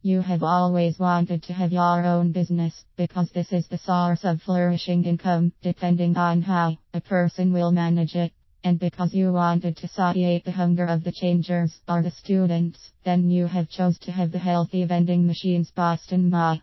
You have always wanted to have your own business because this is the source of flourishing income, depending on how a person will manage it. And because you wanted to satiate the hunger of the changers or the students, then you have chose to have the healthy vending machines Boston Ma.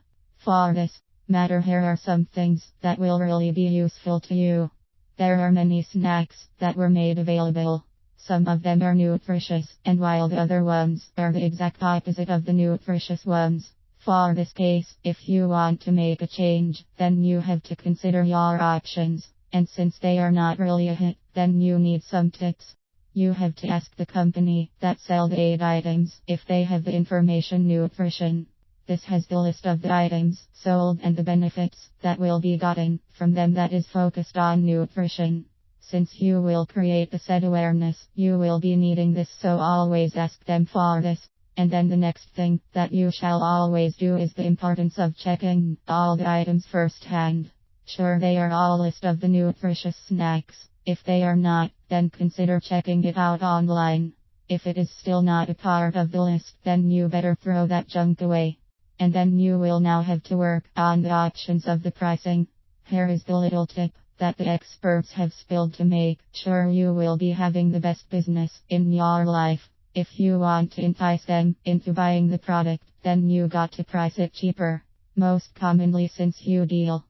For this matter, here are some things that will really be useful to you. There are many snacks that were made available. Some of them are nutritious, and while the other ones are the exact opposite of the nutritious ones. For this case, if you want to make a change, then you have to consider your options. And since they are not really a hit, then you need some tips. You have to ask the company that sell the 8 items if they have the information nutrition. This has the list of the items sold and the benefits that will be gotten from them that is focused on nutrition. Since you will create the said awareness, you will be needing this, so always ask them for this. And then the next thing that you shall always do is the importance of checking all the items firsthand. Sure, they are all list of the nutritious snacks. If they are not, then consider checking it out online. If it is still not a part of the list, then you better throw that junk away. And then you will now have to work on the options of the pricing. Here is the little tip that the experts have spilled to make sure you will be having the best business in your life. If you want to entice them into buying the product, then you got to price it cheaper. Most commonly, since you deal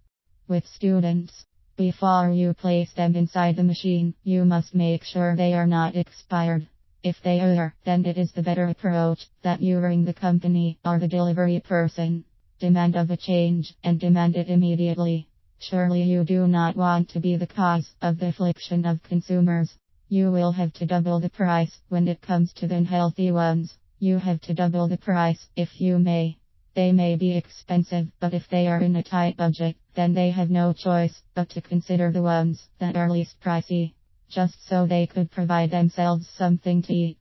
with students, before you place them inside the machine, you must make sure they are not expired. If they are, then it is the better approach that you ring the company or the delivery person, demand of a change, and demand it immediately. Surely you do not want to be the cause of the affliction of consumers. You will have to double the price when it comes to the unhealthy ones. You have to double the price if you may. They may be expensive, but if they are in a tight budget, then they have no choice but to consider the ones that are least pricey, just so they could provide themselves something to eat.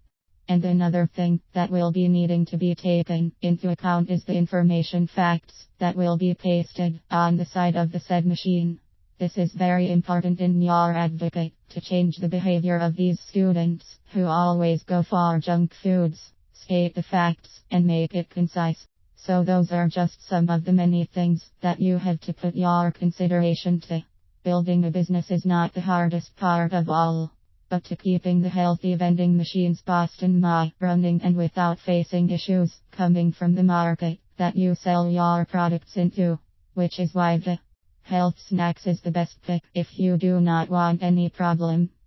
And another thing that will be needing to be taken into account is the information facts that will be pasted on the side of the said machine. This is very important in your advocate to change the behavior of these students who always go for junk foods. State the facts and make it concise. So those are just some of the many things that you have to put your consideration to. Building a business is not the hardest part of all, but to keeping the healthy vending machines Boston Ma running and without facing issues coming from the market that you sell your products into, which is why the health snacks is the best pick if you do not want any problem.